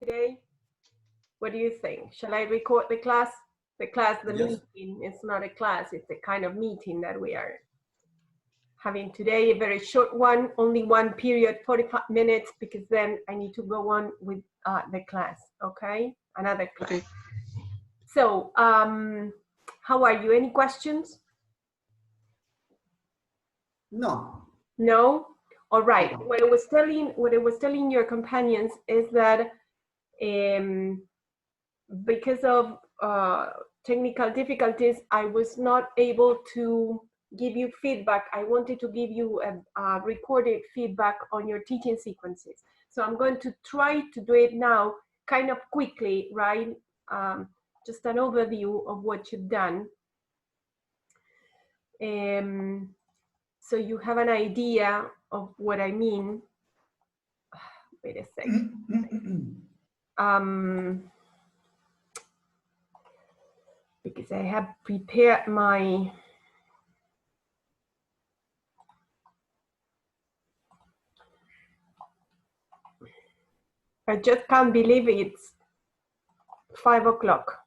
today? What do you think? Shall I record the class? The Yes. meeting, it's not a class, it's a kind of meeting that we are having today, a very short one, only one period, 45 minutes, because then I need to go on with the class, okay? Another class. Okay. So, how are you? Any questions? No. No? All right. No. What I was telling your companions is that because of technical difficulties, I was not able to give you feedback. I wanted to give you a recorded feedback on your teaching sequences. So I'm going to try to do it now kind of quickly, right? Just an overview of what you've done. So you have an idea of what I mean. Wait a second. Because I have prepared my I just can't believe it's 5 o'clock.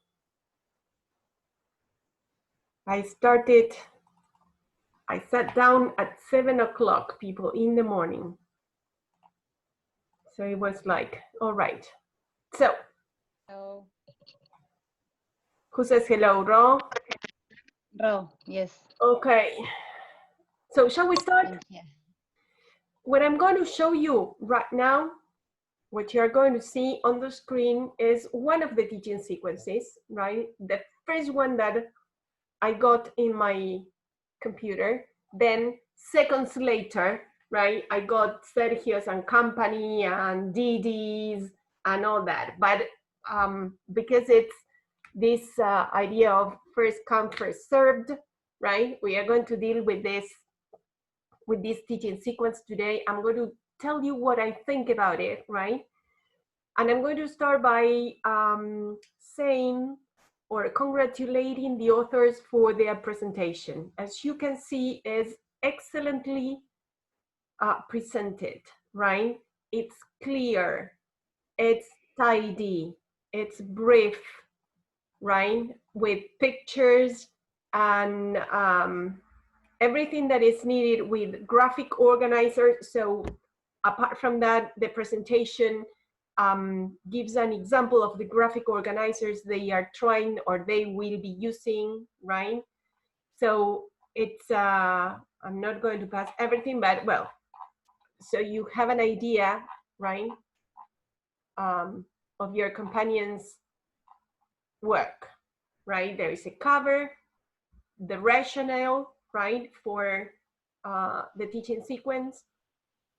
I sat down at 7 o'clock, people, in the morning. So it was like, all right. So, Hello. who says hello, Ro? Ro, yes. Okay. So shall we start? Yeah. What I'm going to show you right now, what you're going to see on the screen is one of the teaching sequences, right? The first one that I got in my computer. Then seconds later, right, I got Sergio's and company and Didi's and all that. But because it's this idea of first come, first served, right? We are going to deal with this teaching sequence today. I'm going to tell you what I think about it, right? And I'm going to start by saying or congratulating the authors for their presentation. As you can see, is excellently presented, right? It's clear, it's tidy, it's brief, right? With pictures and everything that is needed with graphic organizers. So apart from that, the presentation gives an example of the graphic organizers they are trying or they will be using, right? So it's, I'm not going to pass everything, but well, so you have an idea, right, of your companion's work, right? There is a cover, the rationale, right, for the teaching sequence.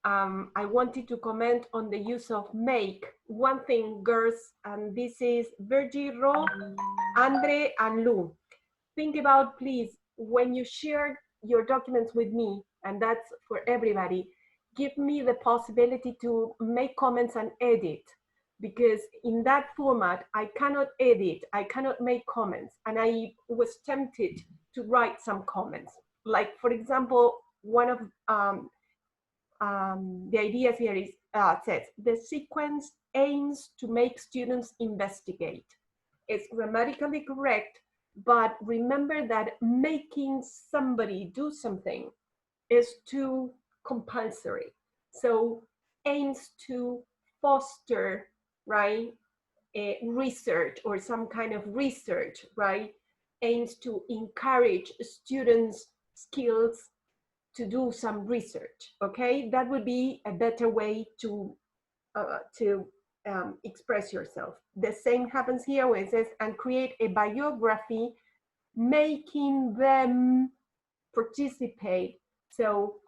I wanted to comment on the use of make. One thing, girls, and this is Virgie, Ro, Andre, and Lou. Think about, please, when you share your documents with me, and that's for everybody, give me the possibility to make comments and edit, because in that format, I cannot edit, I cannot make comments, and I was tempted to write some comments. Like, for example, one of the ideas here is, says, the sequence aims to make students investigate. It's grammatically correct, but remember that making somebody do something is too compulsory. So aims to foster, right, a research or some kind of research, right, aims to encourage students' skills to do some research, okay? That would be a better way to express yourself. The same happens here where it says, and create a biography, making them participate. So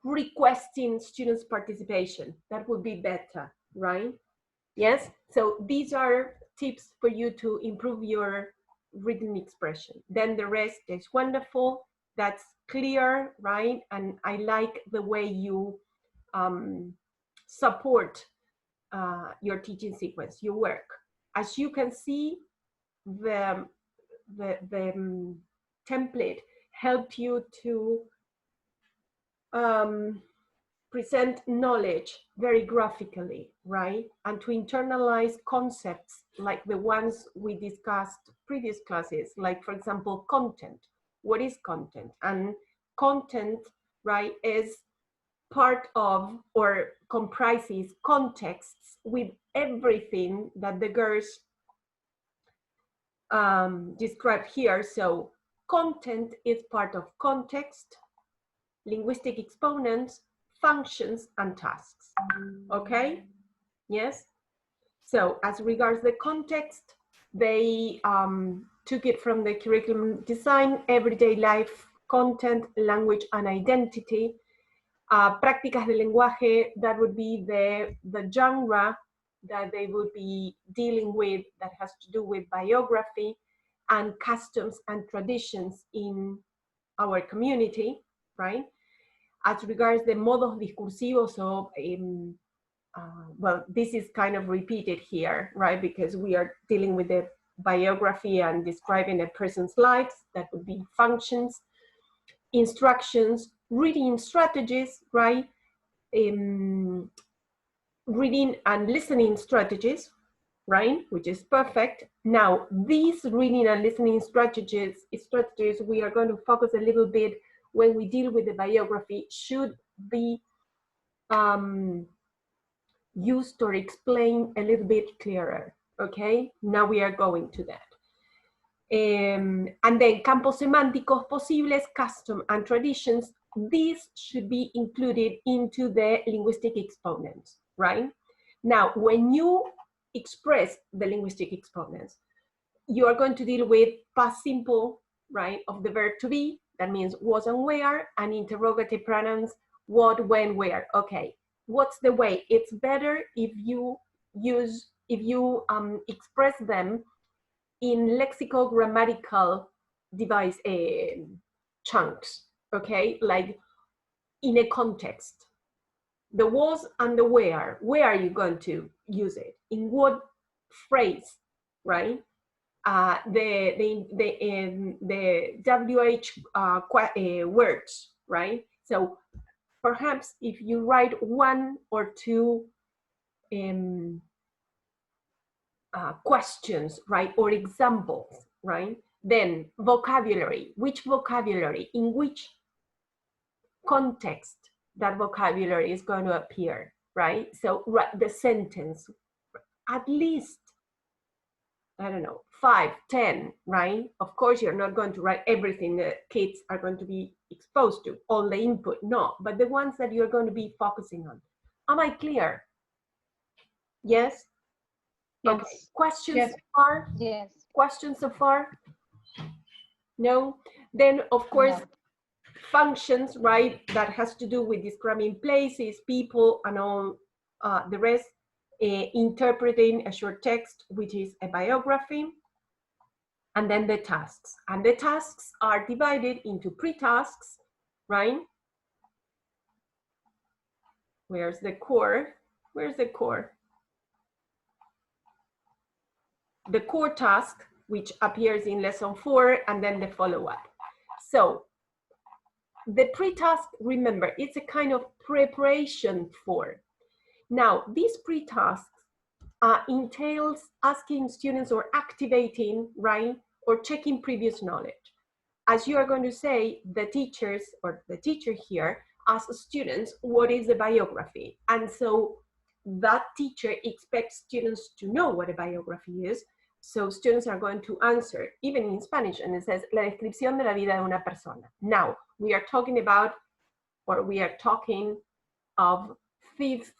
requesting students' participation, that would be better, right? Yes, so these are tips for you to improve your written expression. Then the rest is wonderful, that's clear, right? And I like the way you support your teaching sequence, your work. As you can see, the template helped you to present knowledge very graphically, right? And to internalize concepts like the ones we discussed previous classes, like for example, content. What is content? And content, right, is part of or comprises contexts with everything that the girls described here. So content is part of context, linguistic exponents, functions, and tasks. Okay? Yes? So as regards the context, they took it from the curriculum design, everyday life, content, language, and identity. Prácticas del lenguaje, that would be the genre that they would be dealing with that has to do with biography and customs and traditions in our community, right? As regards the modos discursivos, so well, this is kind of repeated here, right? Because we are dealing with the biography and describing a person's life, that would be functions, instructions, reading strategies, right? Reading and listening strategies, right? Which is perfect. Now, these reading and listening strategies we are going to focus a little bit when we deal with the biography should be used or explained a little bit clearer, okay? Now we are going to that. And then campos semánticos posibles, custom and traditions, these should be included into the linguistic exponents, right? Now, when you express the linguistic exponents, you are going to deal with past simple, right, of the verb to be, that means was and where, and interrogative pronouns, what, when, where. Okay, what's the way? It's better if you express them in lexicogrammatical device chunks, okay, like in a context. The was and the where are you going to use it? In what phrase, right? The WH words, right? So perhaps if you write one or two questions, right, or examples, right? Then vocabulary, which vocabulary, in which context that vocabulary is going to appear, right? So write the sentence, at least, I don't know, 5, 10, right? Of course, you're not going to write everything that kids are going to be exposed to, all the input, no, but the ones that you're going to be focusing on. Am I clear? Yes? Yes. Okay, questions Yes. so far? Yes. Questions so far? No? Then, of course, No. functions, right? That has to do with describing places, people, and all the rest. Interpreting a short text, which is a biography. And then the tasks. And the tasks are divided into pre-tasks, right? Where's the core? Where's the core? The core task, which appears in lesson 4, and then the follow-up. So the pre-task, remember, it's a kind of preparation for. Now, these pre-tasks entails asking students or activating, right, or checking previous knowledge. As you are going to say, the teachers or the teacher here asks students, what is a biography? And so that teacher expects students to know what a biography is. So students are going to answer, even in Spanish, and it says, la descripción de la vida de una persona. Now, we are talking about, or we are talking of 5th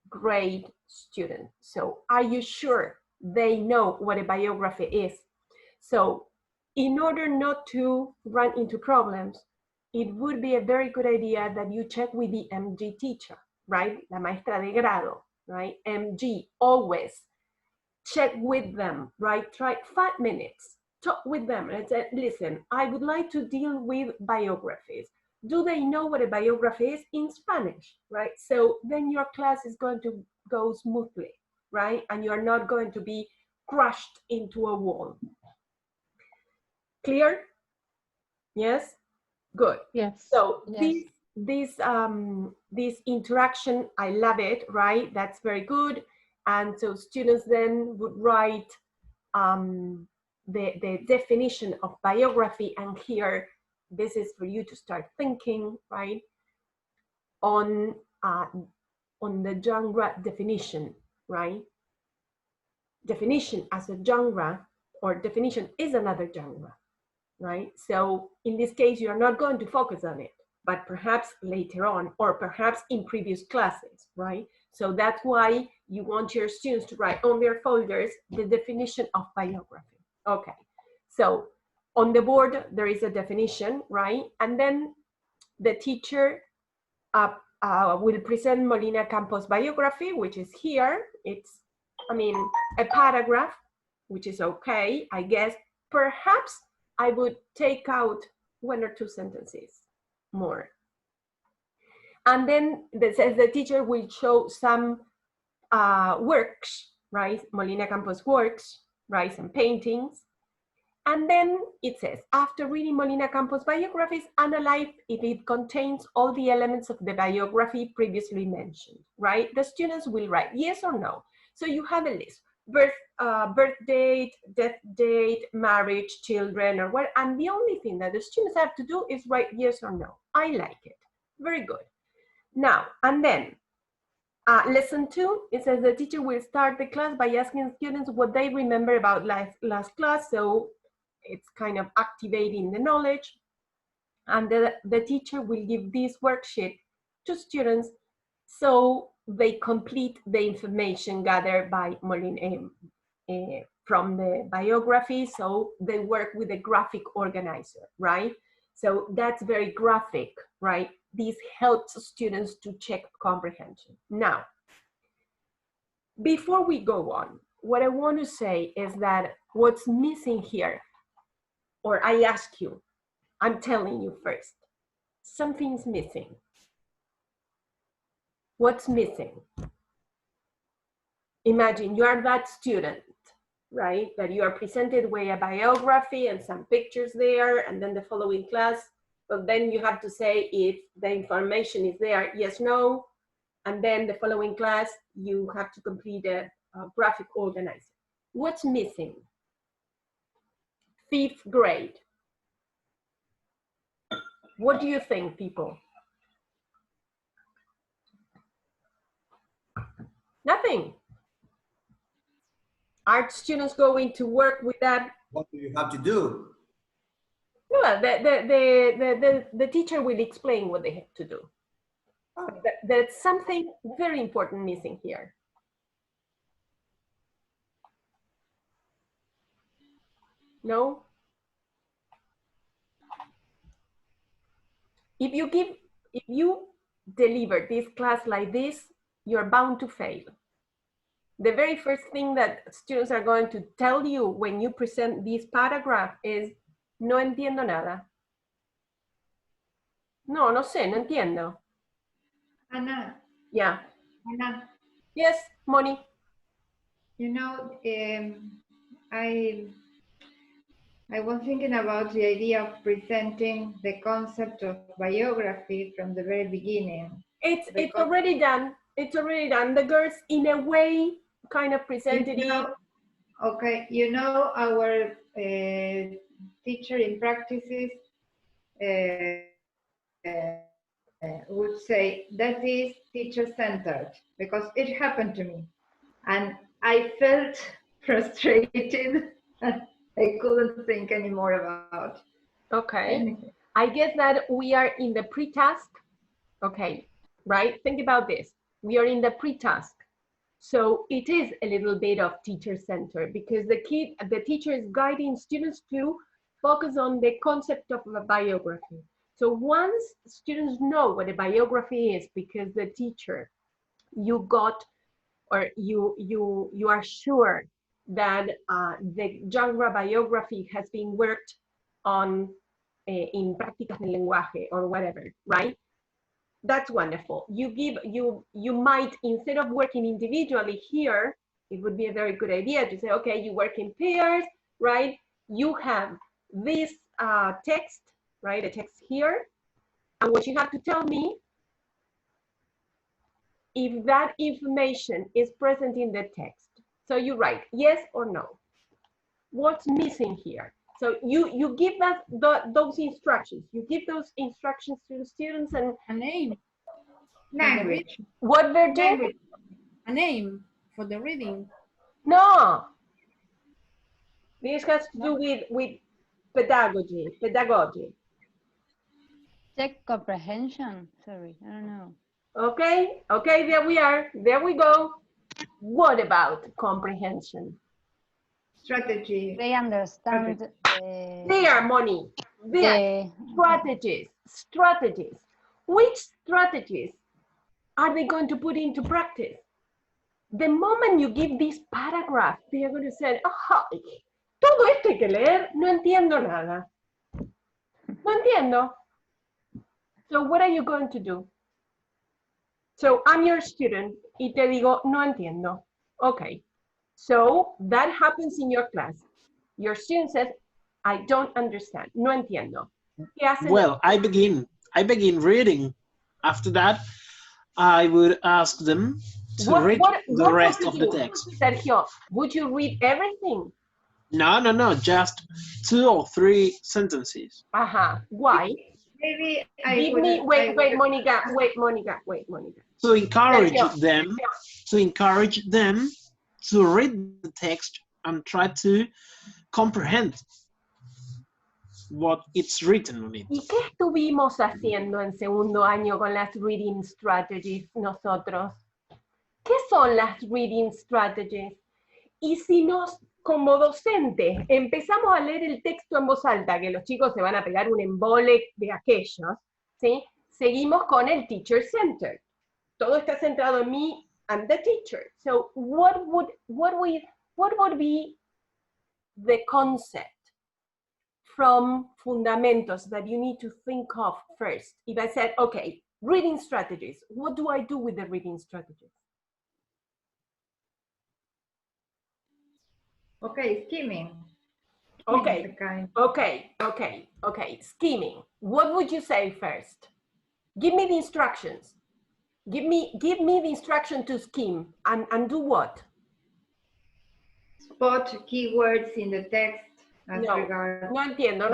grade student. So are you sure they know what a biography is? So in order not to run into problems, it would be a very good idea that you check with the MG teacher, right? La maestra de grado, right? MG, always check with them, right? Try 5 minutes, talk with them and say, listen, I would like to deal with biographies. Do they know what a biography is in Spanish, right? So then your class is going to go smoothly, right? And you're not going to be crushed into a wall. Clear? Yes? Good. Yes. So Yes. this interaction, I love it, right? That's very good. And so students then would write the definition of biography, and here, this is for you to start thinking, right, on the genre definition, right? Definition as a genre, or definition is another genre, right? So in this case, you're not going to focus on it, but perhaps later on, or perhaps in previous classes, right? So that's why you want your students to write on their folders the definition of biography. Okay, so on the board, there is a definition, right? And then the teacher will present Molina Campos' biography, which is here. It's, I mean, a paragraph, which is okay, I guess. Perhaps I would take out 1 or 2 sentences more. And then the teacher will show some works, right? Molina Campos' works, right? Some paintings. And then it says, after reading Molina Campos' biographies, analyze if it contains all the elements of the biography previously mentioned, right? The students will write yes or no. So you have a list, birth date, death date, marriage, children, or what, and the only thing that the students have to do is write yes or no. I like it, very good. Now, and then, lesson 2, it says the teacher will start the class by asking students what they remember about last class. So it's kind of activating the knowledge. And the teacher will give this worksheet to students so they complete the information gathered by Molina from the biography. So they work with a graphic organizer, right? So that's very graphic, right? This helps students to check comprehension. Now, before we go on, what I want to say is that what's missing here, or I ask you, I'm telling you first, something's missing. What's missing? Imagine you are that student, right? That you are presented with a biography and some pictures there, and then the following class, but then you have to say if the information is there, yes, no, and then the following class, you have to complete a graphic organizer. What's missing? 5th grade. What do you think, people? Nothing. Are students going to work with that? What do you have to do? Well, the teacher will explain what they have to do. Oh. There's something very important missing here. No? If you deliver this class like this, you're bound to fail. The very first thing that students are going to tell you when you present this paragraph is, no entiendo nada. No, no sé, no entiendo. Anna. Yeah. Anna. Yes, Moni. You know, I was thinking about the idea of presenting the concept of biography from the very beginning. It's already done. It's already done. The girls, in a way, kind of presented it. Okay, you know, our teacher in practices would say that is teacher-centered, because it happened to me. And I felt frustrated. I couldn't think anymore about. Okay. Anything. I guess that we are in the pre-task. Okay, right? Think about this. We are in the pre-task. So it is a little bit of teacher-centered, because the teacher is guiding students to focus on the concept of a biography. So once students know what a biography is, because the teacher, you got, or you are sure that the genre biography has been worked on in prácticas del lenguaje or whatever, right? That's wonderful. You might, instead of working individually here, it would be a very good idea to say, okay, you work in pairs, right? You have this text, right? A text here, And what you have to tell me, if that information is present in the text. So you write yes or no. What's missing here? So you give us those instructions. You give those instructions to the students and A name. Language. what they're doing? Language. A name for the reading. No. This has to do with pedagogy. Check comprehension. Sorry, I don't know. Okay, okay, there we are. There we go. What about comprehension? Strategy. They understand. There, Moni. There. Strategies. Which strategies are they going to put into practice? The moment you give this paragraph, they are going to say, "Ajá, todo esto hay que leer, no entiendo nada. No entiendo." So what are you going to do? So I'm your student y te digo, no entiendo. Okay. So that happens in your class. Your student says, I don't understand. No entiendo. ¿Qué haces? Well, I begin reading. After that, I would ask them to read the rest of the text. Sergio, would you read everything? No, just 2 or 3 sentences. Why? Maybe Wait, Monica. To encourage them to read the text and try to comprehend what it's written on it. ¿Y qué estuvimos haciendo en segundo año con las reading strategies nosotros? ¿Qué son las reading strategies? Y si nos, como docentes, empezamos a leer el texto en voz alta, que los chicos se van a pegar un embole de aquellos, ¿sí? Seguimos con el teacher center. Todo está centrado en mí and the teacher. So what would be the concept from Fundamentos that you need to think of first? If I said, okay, reading strategies, what do I do with the reading strategies? Okay, skimming. Okay, skimming. What would you say first? Give me the instructions. Give me the instruction to skim and do what? Spot keywords in the text. No entiendo,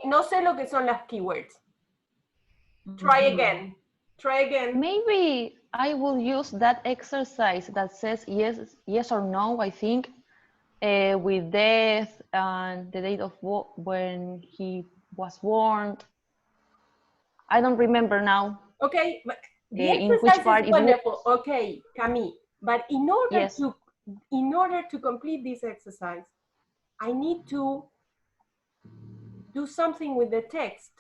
no sé lo que son las keywords. Try again. Maybe I will use that exercise that says yes or no, I think, with death and the date of when he was born. I don't remember now. Okay, but the in which part is wonderful. Okay, Camille, but in order to complete this exercise, I need to do something with the text.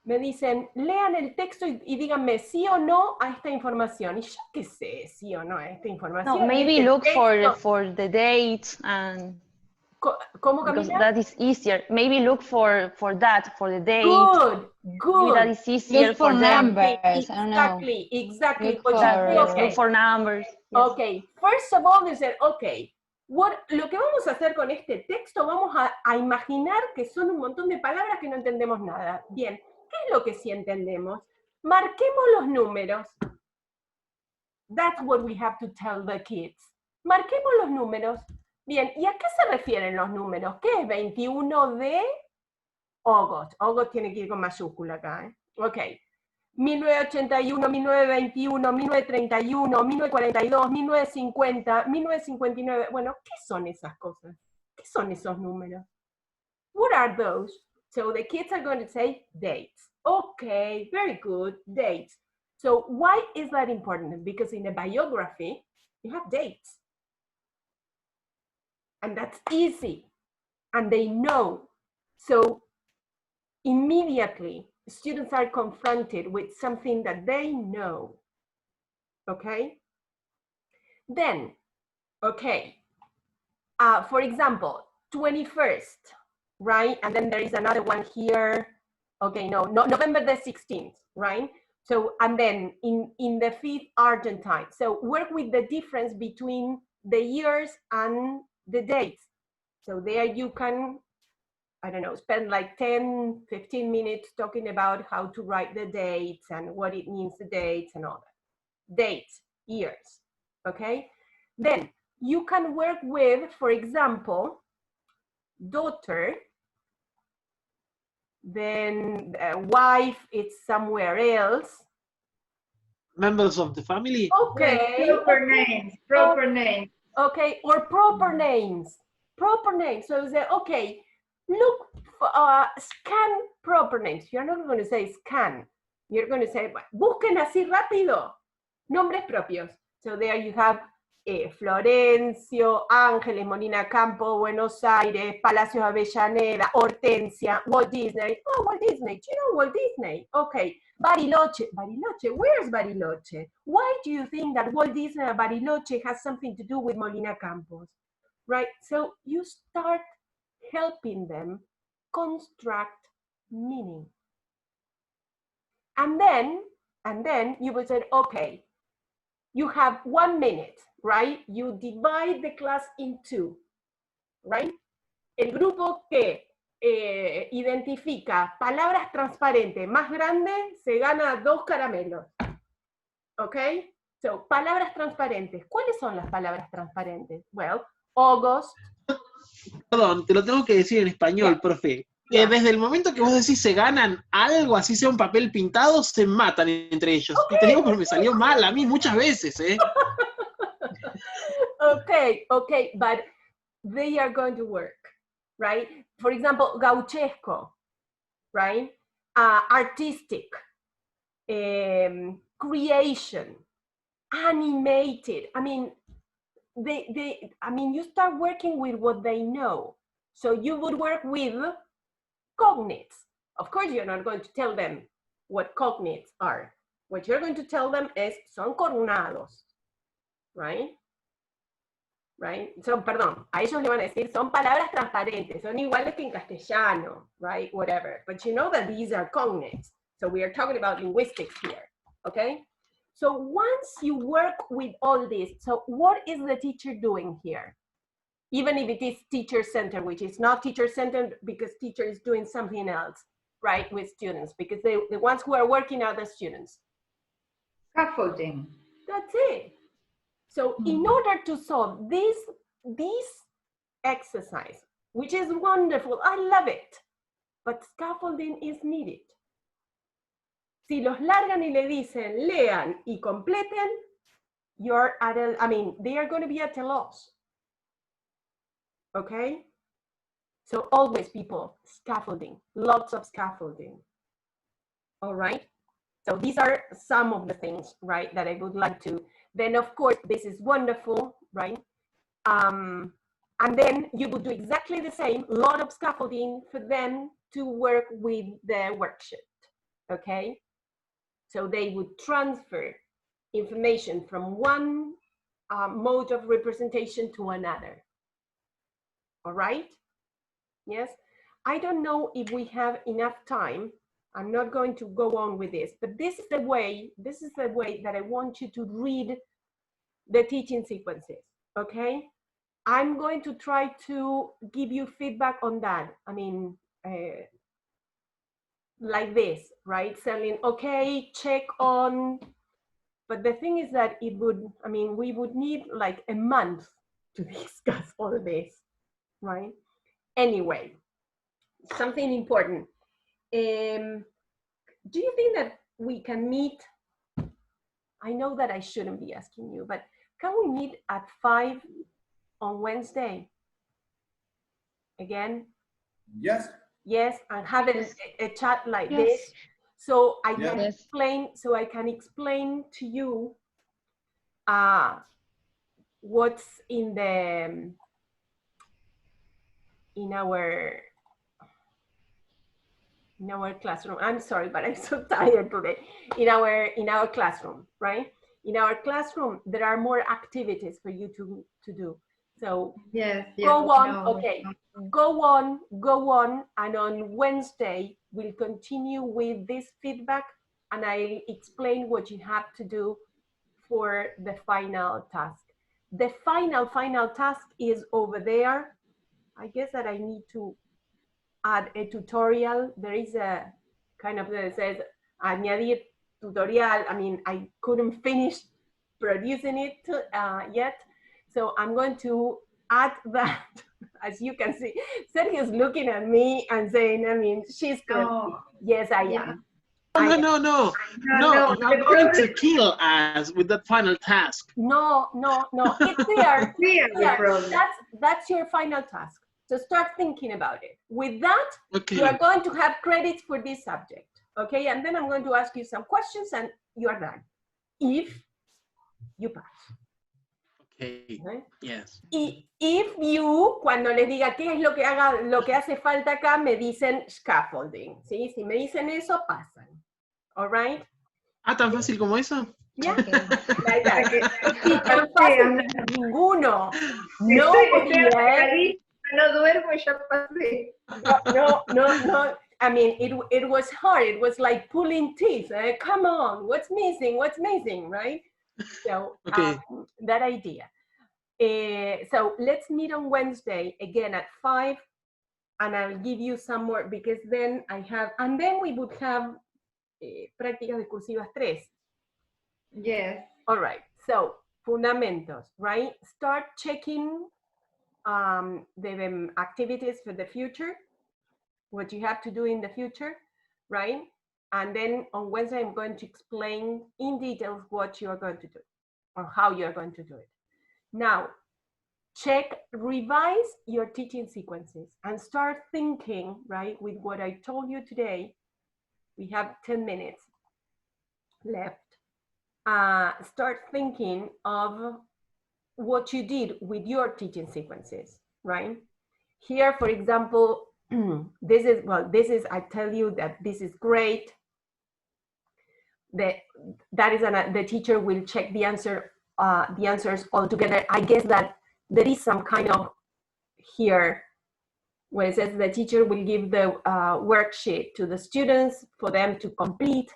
Me dicen, lean el texto y díganme sí o no a esta información. Y yo qué sé, sí o no a esta información. No, maybe look for the dates and ¿Cómo, because Camila? that is easier. Maybe look for that, for the date. Good. Maybe that is easier Look for them. numbers. I don't know. Exactly. Look for numbers. Yes. Okay, first of all, they said, okay, lo que vamos a hacer con este texto, vamos a imaginar que son un montón de palabras que no entendemos nada. Bien, ¿qué es lo que sí entendemos? Marquemos los números. That's what we have to tell the kids. Marquemos los números. Bien, ¿y a qué se refieren los números? ¿Qué es 21 de August? August tiene que ir con mayúscula acá, ¿eh? Ok. 1981, 1921, 1931, 1942, 1950, 1959. Bueno, ¿qué son esas cosas? ¿Qué son esos números? What are those? So the kids are going to say dates. Okay, very good, dates. So why is that important? Because in a biography, you have dates. And that's easy. And they know. So immediately, students are confronted with something that they know. Okay? Then, okay. For example, 21st, right? And then there is another one here. Okay, no, November the 16th, right? So, and then in the 5th Argentine. So work with the difference between the years and the dates. So there you can I don't know, spend like 10, 15 minutes talking about how to write the dates and what it means, the dates and all that. Dates, years, okay? Then you can work with, for example, daughter, then wife, it's somewhere else. Members of the family. Okay. Yes, proper names, proper names. Okay, or proper names. Proper names. So you say, okay, look, scan proper names. You're not going to say scan. You're going to say, busquen así rápido. Nombres propios. So there you have Florencio, Ángeles, Molina Campo, Buenos Aires, Palacios Avellaneda, Hortensia, Walt Disney. Oh, Walt Disney. Do you know Walt Disney? Okay. Bariloche. Bariloche. Where's Bariloche? Why do you think that Walt Disney and Bariloche has something to do with Molina Campos? Right? So you start helping them construct meaning. And then you will say, okay, you have 1 minute, right? You divide the class in two, right? El grupo que identifica palabras transparentes más grande se gana 2 caramelos. ¿Ok? So, palabras transparentes. ¿Cuáles son las palabras transparentes? Well, August. Perdón, te lo tengo que decir en español, profe. Que desde el momento que vos decís se ganan algo, así sea un papel pintado, se matan entre ellos. Okay. Y te digo porque me salió mal a mí muchas veces, ¿eh? Okay, but they are going to work, right? For example, gauchesco, right? Artistic, creation, animated. I mean, you start working with what they know. So you would work with cognates. Of course, you're not going to tell them what cognates are. What you're going to tell them is son coronados, right? Right? So, perdón, a ellos le van a decir, son palabras transparentes, son iguales que en castellano, right? Whatever. But you know that these are cognates. So we are talking about linguistics here, okay? So once you work with all this, so what is the teacher doing here? Even if it is teacher-centered, which is not teacher-centered because teacher is doing something else, right, with students, because the ones who are working are the students. Scaffolding. That's it. So in order to solve this exercise, which is wonderful, I love it, but scaffolding is needed. Si los largan y le dicen, lean y completen, you're at a, they are going to be at a loss. Okay? So always, people, scaffolding, lots of scaffolding. All right? So these are some of the things, right, that I would like to. Then, of course, this is wonderful, right? And then you would do exactly the same, a lot of scaffolding for them to work with the worksheet, okay? So they would transfer information from one mode of representation to another. All right? Yes? I don't know if we have enough time. I'm not going to go on with this, but this is the way that I want you to read the teaching sequences, okay? I'm going to try to give you feedback on that. Like this, right? Saying, okay, check on, but the thing is that it would, we would need like a month to discuss all this, right? Anyway, something important. Do you think that we can meet? I know that I shouldn't be asking you, but can we meet at 5 on Wednesday? Again? Yes. Yes, and have a chat like this, so I can explain to you what's in our classroom. I'm sorry, but I'm so tired today. In our classroom, right? In our classroom, there are more activities for you to do. So go on, okay. Go on, and on Wednesday, we'll continue with this feedback, and I'll explain what you have to do for the final task. The final task is over there. I guess that I need to add a tutorial. There is a kind of that says añadir tutorial. I mean, I couldn't finish producing it yet, so I'm going to add that. As you can see, Sergio's looking at me and saying, I mean, she's crazy. No. Yes, I Yeah. am. No, you're going to kill us with that final task. No, it's there. Clear the problem. That's your final task. So start thinking about it. With that, Okay. you are going to have credits for this subject. Okay, and then I'm going to ask you some questions and you are done. If you pass. Okay. Okay. Yes. Y if you, cuando les diga qué es lo que hace falta acá, me dicen scaffolding. ¿Sí? Si me dicen eso, pasan. All right? Ah, tan fácil como eso. ¿Ya? Okay. Like that. Y tan fácil ninguno. No podía. No duermo y ya pasé. No. I mean, it was hard. It was like pulling teeth. Come on, what's missing, right? So Okay. that idea. So let's meet on Wednesday again at 5, and I'll give you some more because then and then we would have prácticas discursivas 3. Yes. All right. So fundamentos, right? Start checking the activities for the future, what you have to do in the future, right? And then on Wednesday, I'm going to explain in details what you are going to do or how you are going to do it. Now, revise your teaching sequences and start thinking, right, with what I told you today. We have 10 minutes left. Start thinking of what you did with your teaching sequences, right? Here, for example, this is, I tell you that this is great. The teacher will check the answers all together. I guess that there is some kind of here where it says the teacher will give the worksheet to the students for them to complete.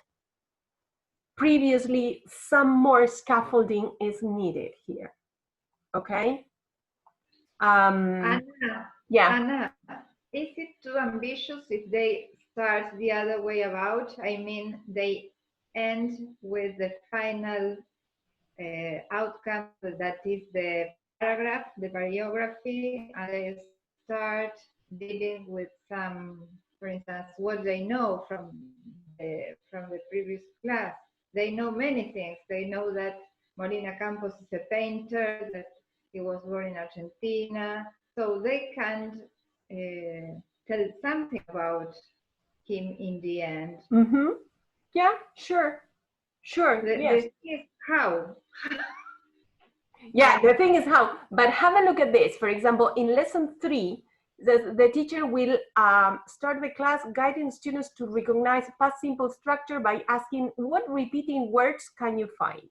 Previously, some more scaffolding is needed here. Okay. Anna, yeah. Anna, is it too ambitious if they start the other way about? I mean, they end with the final outcome, that is the paragraph, the bibliography, and they start dealing with some, for instance, what they know from the previous class. They know many things. They know that Molina Campos is a painter, that he was born in Argentina, so they can tell something about him in the end. Mm-hmm. Yeah, sure. The thing is how. Yeah, the thing is how. But have a look at this. For example, in lesson 3, the teacher will start the class guiding students to recognize past simple structure by asking what repeating words can you find,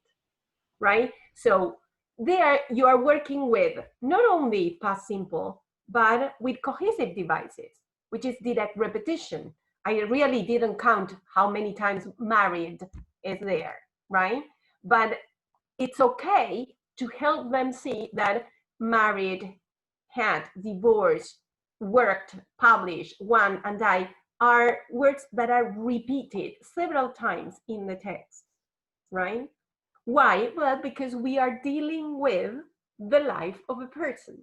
right? So there you are working with not only past simple, but with cohesive devices, which is direct repetition. I really didn't count how many times married is there, right? But it's okay to help them see that married, had, divorced, worked, published, won, and died are words that are repeated several times in the text, right? Why? Well, because we are dealing with the life of a person,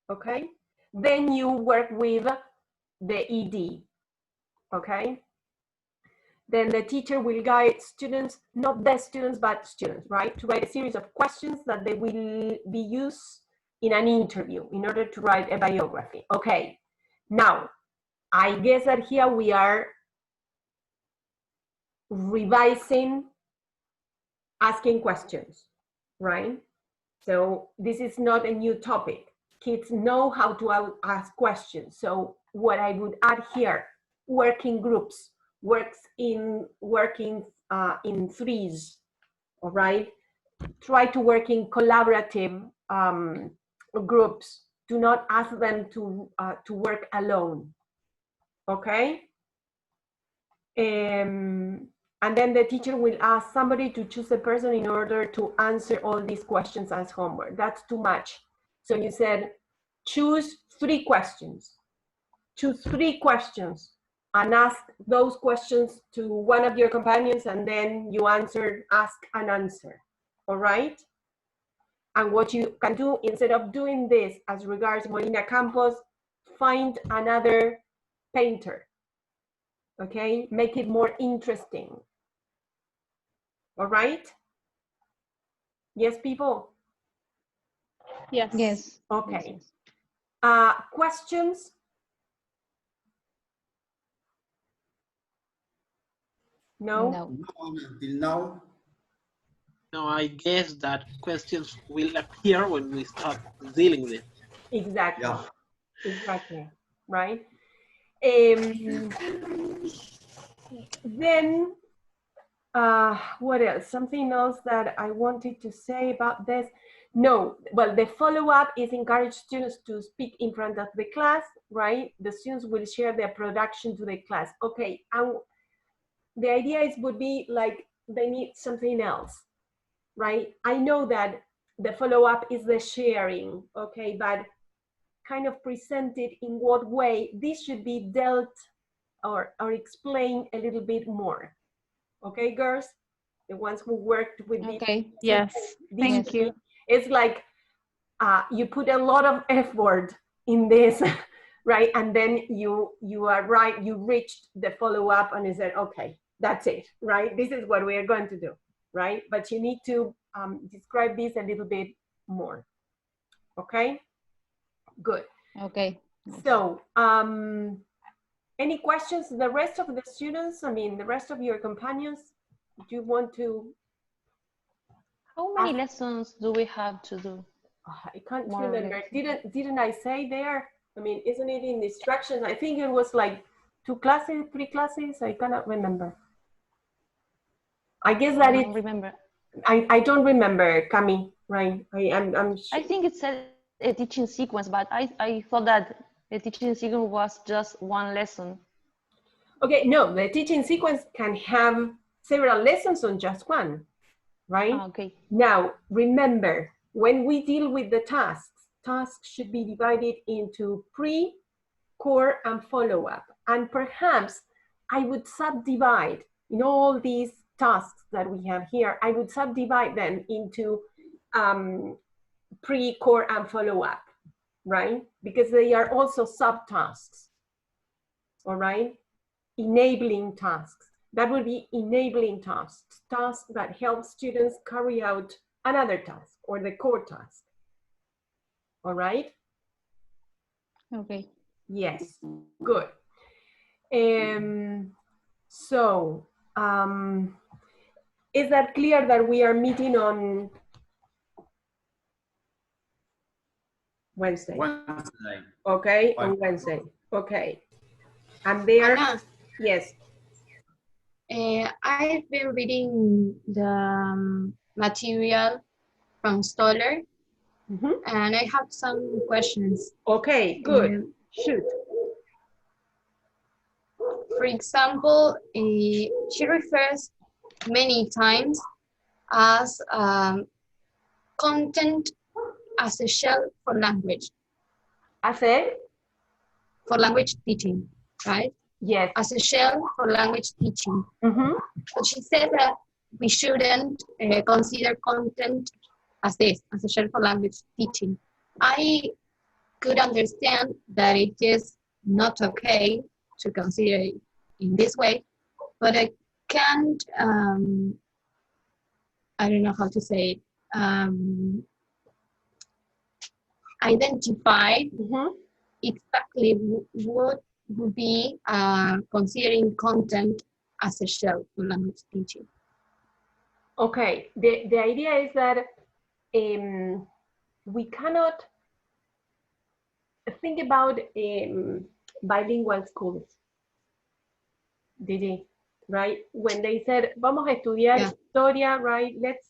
okay? Then you work with the ED, okay? Then the teacher will guide students, not the students, but students, right? To write a series of questions that they will be used in an interview in order to write a biography. Okay, now, I guess that here we are revising, asking questions, right? So this is not a new topic. Kids know how to ask questions. So what I would add here, working groups, working in threes, all right? Try to work in collaborative groups. Do not ask them to work alone, okay? And then the teacher will ask somebody to choose a person in order to answer all these questions as homework. That's too much. So you said, choose 3 questions. choose 3 questions and ask those questions to one of your companions, and then you ask and answer, all right? And what you can do, instead of doing this as regards Molina Campos, find another painter, okay? Make it more interesting, all right? Yes, people? Yes. Yes. Okay. Yes. Questions? No? No. Until now. No, I guess that questions will appear when we start dealing with it. Exactly. Yeah. Exactly. Right? Then, what else? Something else that I wanted to say about this. No, well, the follow-up is encourage students to speak in front of the class, right? The students will share their production to the class. Okay, and the idea is would be like they need something else, right? I know that the follow-up is the sharing, okay, but kind of presented in what way this should be dealt or explained a little bit more. Okay, girls? The ones who worked with this. Okay. Yes. Thank you. It's like you put a lot of effort in this, right? And then you are right, you reached the follow-up and you said, okay, that's it, right? This is what we are going to do, right? But you need to describe this a little bit more, okay? Good. Okay. So, any questions? The rest of the students, I mean, the rest of your companions, do you want to? How many lessons do we have to do? I can't More or remember. less. Didn't I say there? I mean, isn't it in the instructions? I think it was like 2 classes, 3 classes. I cannot remember. I guess that I don't remember. I don't remember, Cami, right? I'm sure. I think it said a teaching sequence, but I thought that the teaching sequence was just one lesson. Okay, no, the teaching sequence can have several lessons on just one, right? Okay. Now, remember, when we deal with the tasks should be divided into pre, core, and follow-up. And perhaps I would subdivide, in all these tasks that we have here, I would subdivide them into pre, core, and follow-up, right? Because they are also subtasks, all right? Enabling tasks. That would be enabling tasks, tasks that help students carry out another task or the core task. All right? Okay. Yes, good. So, is that clear that we are meeting on Wednesday? Wednesday. Okay, on Wednesday. Okay. And there, Anna, yes. I've been reading the material from Stoller, and I have some questions. Okay, good. Shoot. For example, she refers many times as content as a shell for language. As a? For language teaching, right? Yes. As a shell for language teaching. But she said that we shouldn't consider content as this, as a shell for language teaching. I could understand that it is not okay to consider it in this way, but I can't, I don't know how to say it, identify exactly what would be considering content as a shell for language teaching. Okay, the idea is that we cannot think about bilingual schools, Didi, right? When they said, vamos a estudiar historia, right? Let's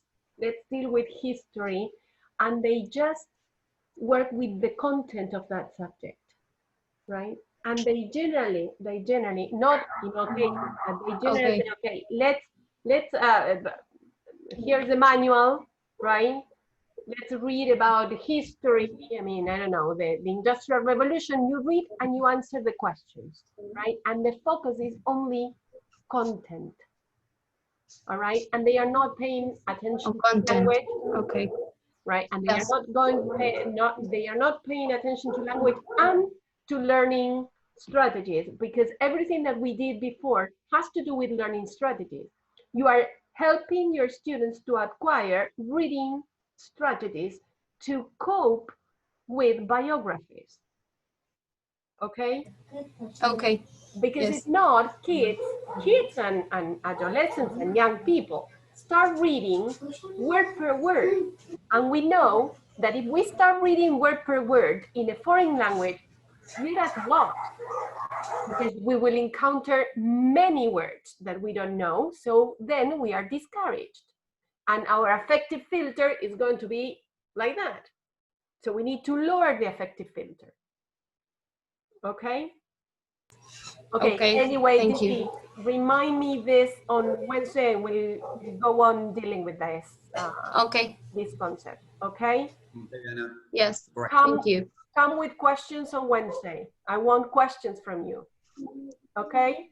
deal with history, and they just work with the content of that subject, right? And they generally, not in all cases, but they generally say, okay, let's here's the manual, right? let's read about history. I mean, I don't know, the Industrial Revolution. You read and you answer the questions, right? And the focus is only content, all right? And they are not paying attention to Content. language, Okay. right? And they Yes. are they are not paying attention to language and to learning strategies, because everything that we did before has to do with learning strategies. You are helping your students to acquire reading strategies to cope with biographies. Okay? Okay. Because Yes. if not, kids and adolescents and young people start reading word per word. And we know that if we start reading word per word in a foreign language, we are lost, because we will encounter many words that we don't know. So then we are discouraged. And our affective filter is going to be like that. So we need to lower the affective filter. Okay? Okay. Anyway, Thank you. remind me this on Wednesday, and we'll go on dealing with this, Okay. this concept. Okay? Yes. Come, Thank you. come with questions on Wednesday. I want questions from you. Okay?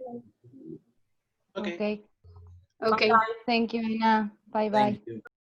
Okay. Okay. Okay. Bye-bye. Thank you, Ana. Bye bye.